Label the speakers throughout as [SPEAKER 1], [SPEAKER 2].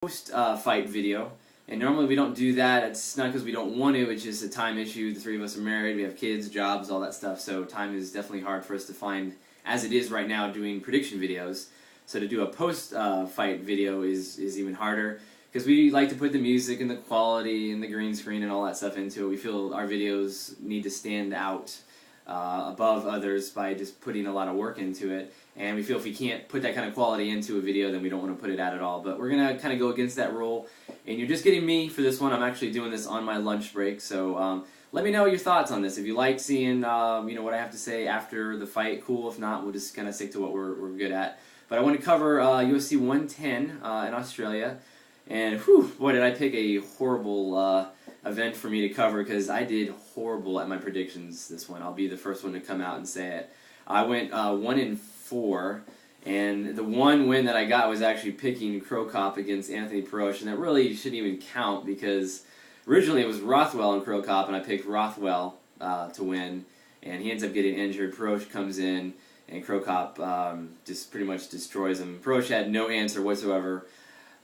[SPEAKER 1] Post-fight video, and normally we don't do that. It's not because we don't want to, it's just a time issue. The three of us are married, we have kids, jobs, all that stuff, so time is definitely hard for us to find, as it is right now doing prediction videos. So to do a post-fight video is even harder, because we like to put the music and the quality and the green screen and all that stuff into it. We feel our videos need to stand out above others by just putting a lot of work into it, and we feel if we can't put that kind of quality into a video, then we don't want to put it out at all. But we're going to kind of go against that rule, and you're just getting me for this one. I'm actually doing this on my lunch break, so let me know your thoughts on this. If you like seeing what I have to say after the fight, cool. If not, we'll just kind of stick to what we're good at. But I want to cover UFC 110 in Australia, and whew, boy, did I pick a horrible event for me to cover, because I did horrible at my predictions this one. I'll be the first one to come out and say it. I went 1-4, and the one win that I got was actually picking Crow Cop against Anthony Perosh, and that really shouldn't even count, because originally it was Rothwell and Crow Cop, and I picked Rothwell to win, and he ends up getting injured. Perosh comes in, and Crow Cop just pretty much destroys him. Perosh had no answer whatsoever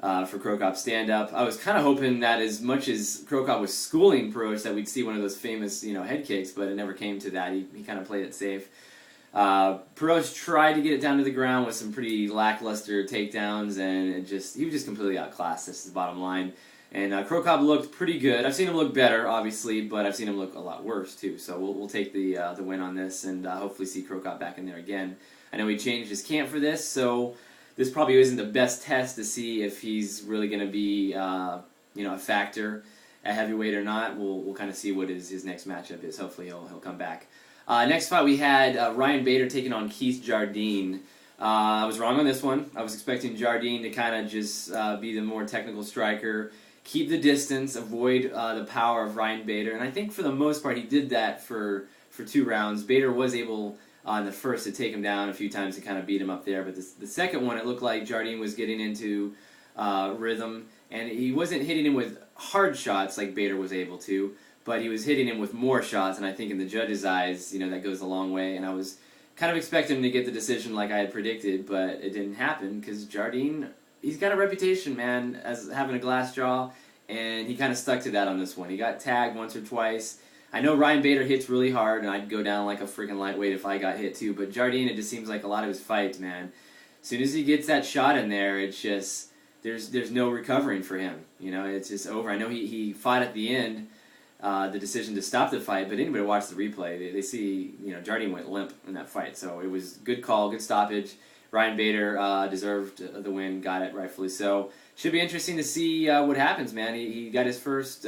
[SPEAKER 1] for Crow Cop's stand-up. I was kind of hoping that as much as Crow Cop was schooling Perosh, that we'd see one of those famous head kicks, but it never came to that. He kind of played it safe. Perosh tried to get it down to the ground with some pretty lackluster takedowns, and he was just completely outclassed. That's the bottom line. And Crow Cop looked pretty good. I've seen him look better, obviously, but I've seen him look a lot worse too. So we'll take the win on this, and hopefully see Crow Cop back in there again. I know he changed his camp for this, so this probably isn't the best test to see if he's really going to be a factor at heavyweight or not. We'll kind of see what his next matchup is. Hopefully he'll come back. Next fight we had Ryan Bader taking on Keith Jardine. I was wrong on this one. I was expecting Jardine to kind of just be the more technical striker, keep the distance, avoid the power of Ryan Bader, and I think for the most part he did that for 2 rounds. Bader was able in the first to take him down a few times to kind of beat him up there, but the second one it looked like Jardine was getting into rhythm, and he wasn't hitting him with hard shots like Bader was able to, but he was hitting him with more shots, and I think in the judge's eyes, that goes a long way, and I was kind of expecting him to get the decision like I had predicted, but it didn't happen, because Jardine, he's got a reputation, man, as having a glass jaw, and he kind of stuck to that on this one. He got tagged once or twice. I know Ryan Bader hits really hard, and I'd go down like a freaking lightweight if I got hit too, but Jardine, it just seems like a lot of his fights, man, as soon as he gets that shot in there, it's just, there's no recovering for him. It's just over. I know he fought at the end, the decision to stop the fight, but anybody watch the replay, they see, Jardine went limp in that fight, so it was good call, good stoppage. Ryan Bader deserved the win, got it rightfully so. Should be interesting to see what happens, man. He got his first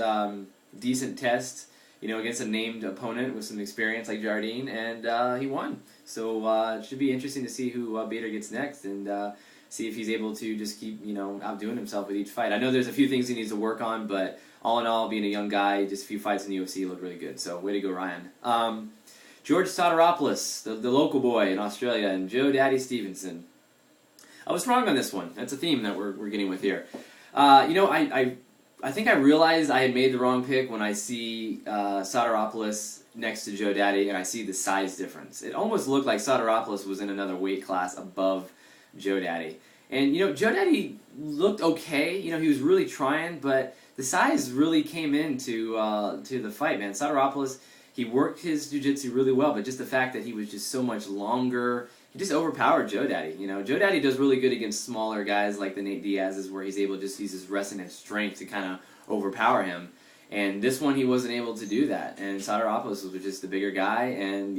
[SPEAKER 1] decent test, against a named opponent with some experience like Jardine, and he won. So it should be interesting to see who Bader gets next, and see if he's able to just keep, outdoing himself with each fight. I know there's a few things he needs to work on, but all in all, being a young guy, just a few fights in the UFC, he looked really good. So way to go, Ryan. George Sotiropoulos, the local boy in Australia, and Joe Daddy Stevenson. I was wrong on this one. That's a theme that we're getting with here. I think I realized I had made the wrong pick when I see Sotiropoulos next to Joe Daddy, and I see the size difference. It almost looked like Sotiropoulos was in another weight class above Joe Daddy. And, Joe Daddy looked okay. He was really trying, but the size really came into to the fight, man. Sotiropoulos, he worked his jiu-jitsu really well, but just the fact that he was just so much longer, he just overpowered Joe Daddy. Joe Daddy does really good against smaller guys like the Nate Diaz's, where he's able to just use his wrestling and strength to kind of overpower him. And this one, he wasn't able to do that. And Sotiropoulos was just the bigger guy, and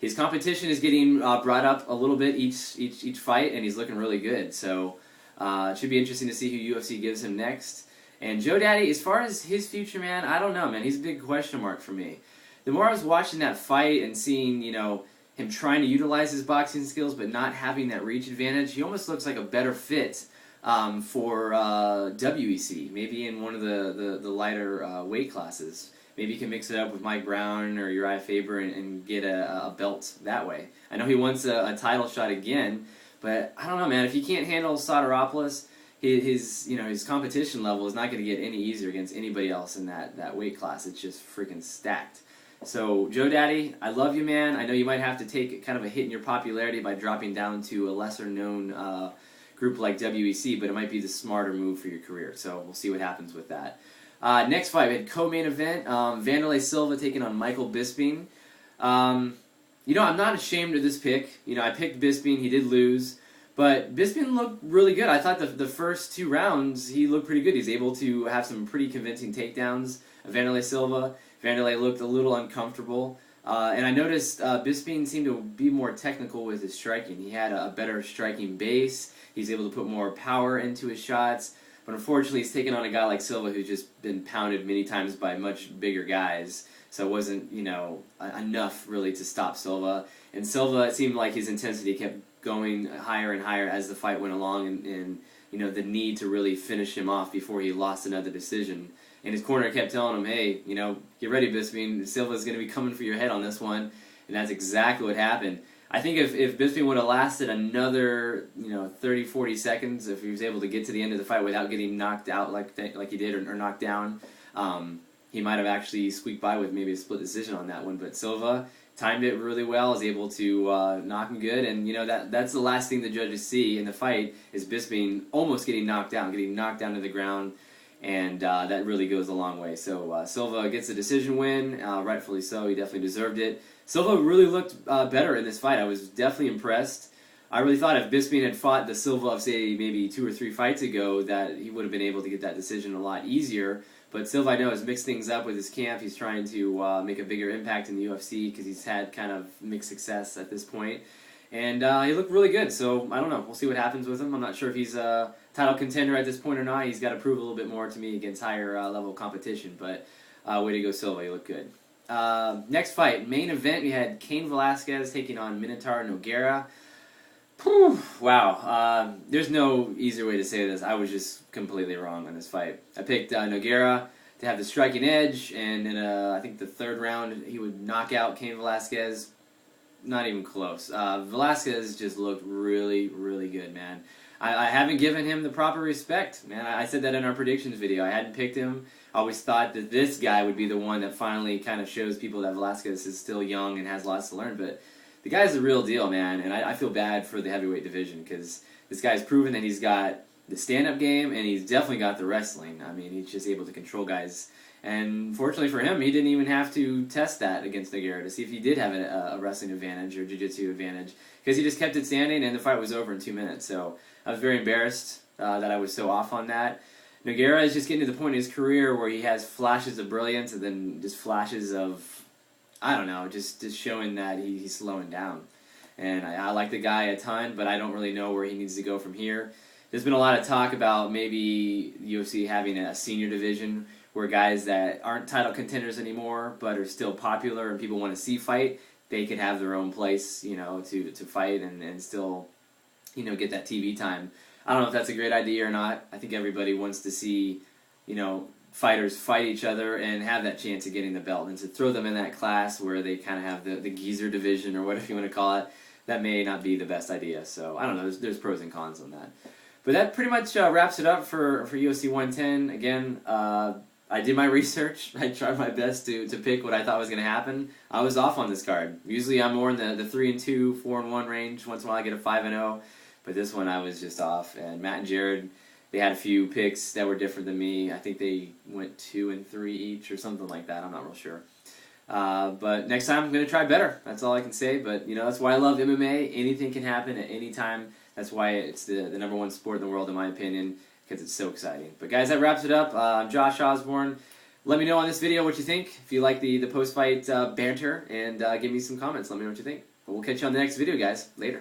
[SPEAKER 1] his competition is getting brought up a little bit each fight, and he's looking really good. So it should be interesting to see who UFC gives him next. And Joe Daddy, as far as his future, man, I don't know, man. He's a big question mark for me. The more I was watching that fight and seeing, him trying to utilize his boxing skills but not having that reach advantage, he almost looks like a better fit for WEC, maybe in one of the lighter weight classes. Maybe you can mix it up with Mike Brown or Uriah Faber and get a belt that way. I know he wants a title shot again, but I don't know, man. If he can't handle Sotiropoulos, his competition level is not going to get any easier against anybody else in that weight class. It's just freaking stacked. So, Joe Daddy, I love you, man. I know you might have to take kind of a hit in your popularity by dropping down to a lesser-known group like WEC, but it might be the smarter move for your career. So we'll see what happens with that. Next fight, we had co-main event, Vanderlei Silva taking on Michael Bisping. You know, I'm not ashamed of this pick. You know, I picked Bisping, he did lose, but Bisping looked really good. I thought the first 2 rounds, he looked pretty good. He's able to have some pretty convincing takedowns of Vanderlei Silva. Vanderlei looked a little uncomfortable. And I noticed Bisping seemed to be more technical with his striking. He had a better striking base. He's able to put more power into his shots. But unfortunately, he's taken on a guy like Silva who's just been pounded many times by much bigger guys. So it wasn't, you know, enough really to stop Silva. And Silva, it seemed like his intensity kept going higher and higher as the fight went along, and you know, the need to really finish him off before he lost another decision. And his corner kept telling him, hey, you know, get ready, Bisping. Silva's going to be coming for your head on this one. And that's exactly what happened. I think if Bisping would have lasted another, you know, 30, 40 seconds, if he was able to get to the end of the fight without getting knocked out like he did, or knocked down, he might have actually squeaked by with maybe a split decision on that one. But Silva timed it really well, was able to knock him good. And, you know, that's the last thing the judges see in the fight is Bisping almost getting knocked down to the ground. And that really goes a long way. So Silva gets a decision win, rightfully so. He definitely deserved it. Silva really looked better in this fight. I was definitely impressed. I really thought if Bisping had fought the Silva of, say, maybe 2 or 3 fights ago, that he would have been able to get that decision a lot easier. But Silva, I know, has mixed things up with his camp. He's trying to make a bigger impact in the UFC because he's had kind of mixed success at this point. And he looked really good, so I don't know. We'll see what happens with him. I'm not sure if he's a title contender at this point or not. He's got to prove a little bit more to me against higher level competition, but way to go, Silva. You look good. Next fight, main event, we had Cain Velasquez taking on Minotaur Nogueira. Whew, wow. There's no easier way to say this. I was just completely wrong on this fight. I picked Nogueira to have the striking edge, and in I think the 3rd round he would knock out Cain Velasquez. Not even close. Velasquez just looked really, really good, man. I haven't given him the proper respect, man. I said that in our predictions video. I hadn't picked him. I always thought that this guy would be the one that finally kind of shows people that Velasquez is still young and has lots to learn. But the guy's the real deal, man. And I feel bad for the heavyweight division because this guy's proven that he's got the stand-up game and he's definitely got the wrestling. I mean, he's just able to control guys. And fortunately for him, he didn't even have to test that against Nogueira to see if he did have a wrestling advantage or jiu-jitsu advantage, because he just kept it standing and the fight was over in 2 minutes. So I was very embarrassed that I was so off on that. Nogueira is just getting to the point in his career where he has flashes of brilliance and then just flashes of, I don't know, just showing that he's slowing down. And I like the guy a ton, but I don't really know where he needs to go from here. There's been a lot of talk about maybe UFC having a senior division where guys that aren't title contenders anymore but are still popular and people want to see fight, they could have their own place, you know, to fight and still, you know, get that TV time. I don't know if that's a great idea or not. I think everybody wants to see, you know, fighters fight each other and have that chance of getting the belt. And to throw them in that class where they kind of have the geezer division or whatever you want to call it, that may not be the best idea. So I don't know. There's pros and cons on that. But that pretty much wraps it up for UFC 110. Again, I did my research. I tried my best to pick what I thought was going to happen. I was off on this card. Usually I'm more in the 3-2, 4-1 range. Once in a while I get a 5-0. But this one I was just off. And Matt and Jared, they had a few picks that were different than me. I think they went 2-3 each or something like that. I'm not real sure. But next time I'm going to try better. That's all I can say. But, you know, that's why I love MMA. Anything can happen at any time. That's why it's the #1 sport in the world, in my opinion, because it's so exciting. But guys, that wraps it up. I'm Josh Osborne. Let me know on this video what you think. If you like the post-fight banter, and give me some comments. Let me know what you think. But we'll catch you on the next video, guys. Later.